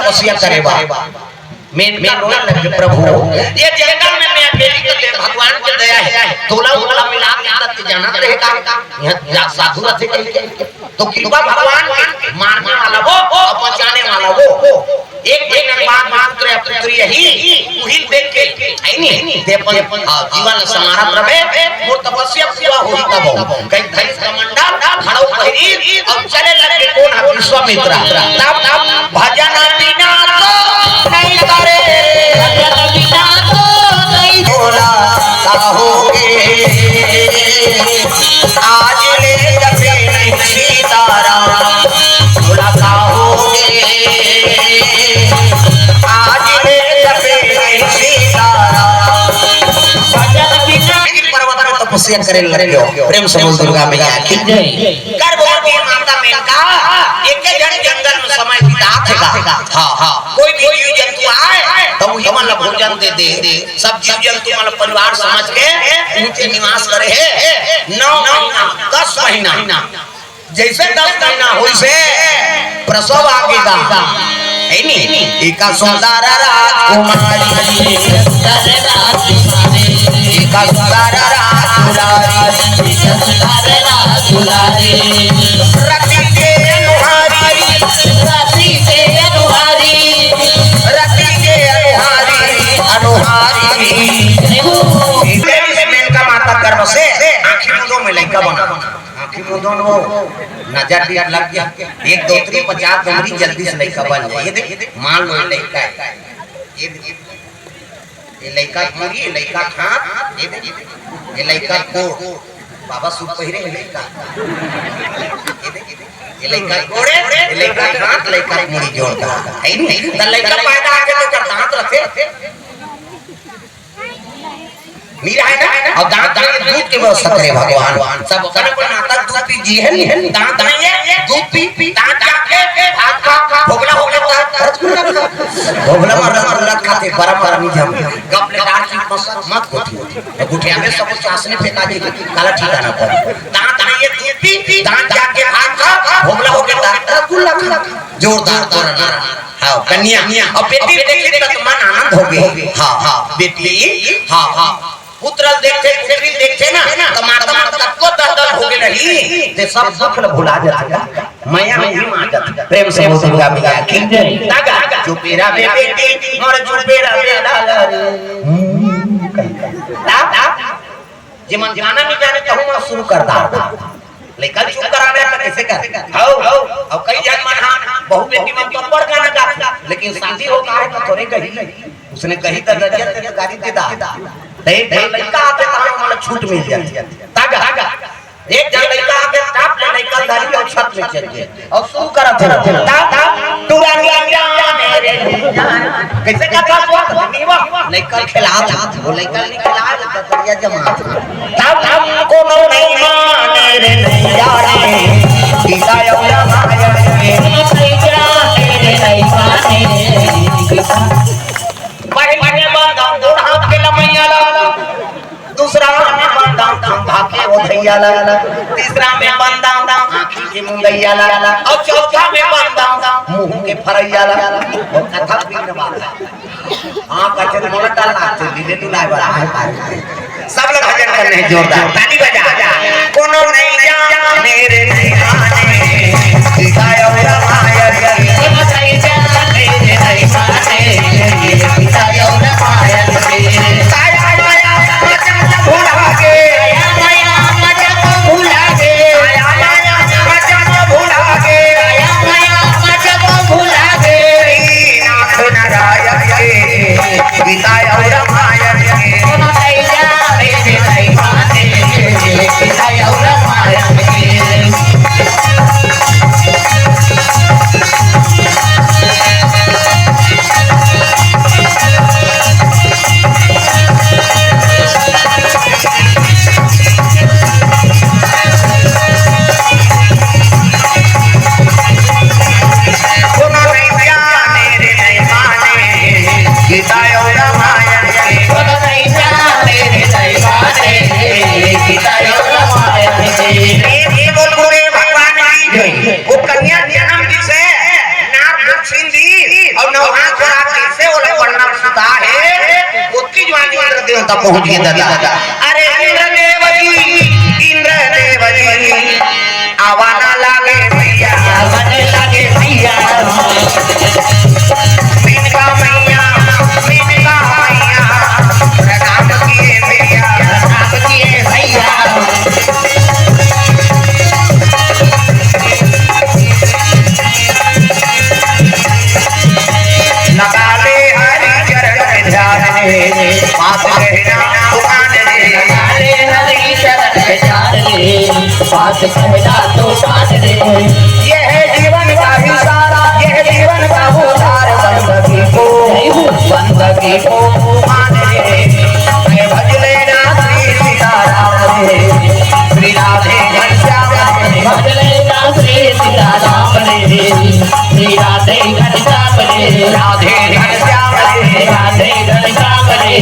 तपस्या करे बा मैं रोने लगे प्रभु ये जंगल में मैं अकेली तो दे भगवान की दया है तोला उला मिला के आदत जाना रहेगा यहां साधु थे तो कृपा भगवान की मारने वाला वो और बचाने वाला वो एक महीने बाद मात्र पुत्री ही उही देख के आई नहीं देपन जीवन समारा प्रभे मोर तपस्या पूरा होई तब कई धैर्य कमंडल खड़ो पहिरी और चले लगे कौन विश्वामित्र तब भजन बिना तो नहीं करे भजन बिना तो नहीं बोला कहोगे आज ले जबे नहीं सीताराम बोला कहोगे आज ले जबे नहीं सीताराम भजन बिना पर्वत में तपस्या करे लगे प्रेम से बोल दुर्गा मैया की जय गर्भवती माता मेनका एक जन जंगल में समय बिताएगा हां कोई भी जीव जंतु आए तब वो मन भोजन दे दे सब जीव जंतु मन परिवार समझ के उनके निवास करे है 9 महीना 10 महीना जैसे 10 महीना होई से प्रसव आगेगा है नी एका सुंदर राजकुमारी एका सुंदर राजकुमारी रति के अनुहारी रति के अनुहारी रति के अनुहारी मेनका माता गर्भ से आँखी मुंदों में लड़का बना आँखी मुंदों वो नजर भी लग गया 1 2 3 50 उम्री जल्दी से लड़का बन जाए ये देख मान लो लड़का है ये लड़का पूरी ये लड़का खात ये लड़का कोड़ बाबा सूट पहिरे है लड़का ये लड़का कोड़े ये लड़का खात लड़का मुड़ी जोड़ता है नहीं तो लड़का पैदा आके तो कर दांत रखे मीरा है ना और दांत दूध की व्यवस्था करे भगवान सब करे पर माता दूध पी जी है नहीं दांत नहीं है दूध पी दांत जाके भात खा भोगला भोगला मर खाते परम नहीं जम गपले दांत की मत होती गुठिया में सब चासने फेंका दे काला ठिकाना पर दांत नहीं है दूध पी दांत जाके भात खा भोगला हो गया रसगुल्ला खा जोरदार तोरण हां कन्या और बेटी देखी तो मन आनंद हो गई हां बेटी हां पुत्र देखते पुत्री देखते ना तो माता सबको दर्द हो गई रही ते सब दुख भुला जाता मैया में ही माता प्रेम से दुर्गा मैया की जय दागा जो मेरा बेटी मोर जो मेरा बेटा जे मन गाना नहीं जाने तो हम शुरू कर दा लेकिन चुप कराने का कैसे कर हां अब कई जन मन बहु बेटी मन तो बड़ गाना गाता लेकिन शादी होता है तो थोड़े कही उसने कही तो नजर तेरे गाड़ी दे दा लड़का आते ताने छूट मिल जाती तागा एक जन लड़का आके टाप ले लड़का गाड़ी और छत में चल गए और शुरू करा था टुरानिया मेरे कैसे का था नीवा लड़का खिला वो लड़का नहीं खिला तो दरिया जमा तब को नहीं माने रे यारा गीता और माया रे नहीं माने पहले बंदा दो हाथ के लमैया ला दूसरा में बंदा खंभा के ओढ़ैया ला तीसरा में बंदा आँखी के मुंदैया ला और चौथा में बंदा मुंह के फरैया ला और कथा बिन वाला हां कचन मोला डालना धीरे दुलाए वाला है सब लोग भजन करने हैं जोरदार ताली बजा कोनो नहीं जा मेरे नहीं माने सिखाया मेरा माया रे नहीं जा मेरे नहीं माने सिखाया मेरा माया रे आया माया मजा भूला के आया माया मजा भूला के आया माया मजा भूला के आया माया मजा भूला के नाथ नारायण के सिखाया मेरा माया रे कोनो नहीं जा मेरे नहीं माने सिखाया मेरा माया रे नौहा छोड़ा कैसे ओला परिणाम सुधा है उसकी ज्वाइन इंद्र देवता पहुंच गए दादा। अरे इंद्र देव जी आवाना लागे भैया आवाने लागे भैया मीनका मैया प्रणाम किए भैया लगा ले हरि चरण में ध्यान रे पास रहना दुकान रे लगा ले हरि चरण में ध्यान रे पास रहना दुकान रे यह जीवन का विसारा यह जीवन का उद्धार बंदगी को मान रे मैं भज लेना श्री सीताराम रे श्री राधे घनश्याम रे भज लेना श्री सीताराम रे श्री राधे घनश्याम रे राधे घनश्याम रे राधे घनश्याम रे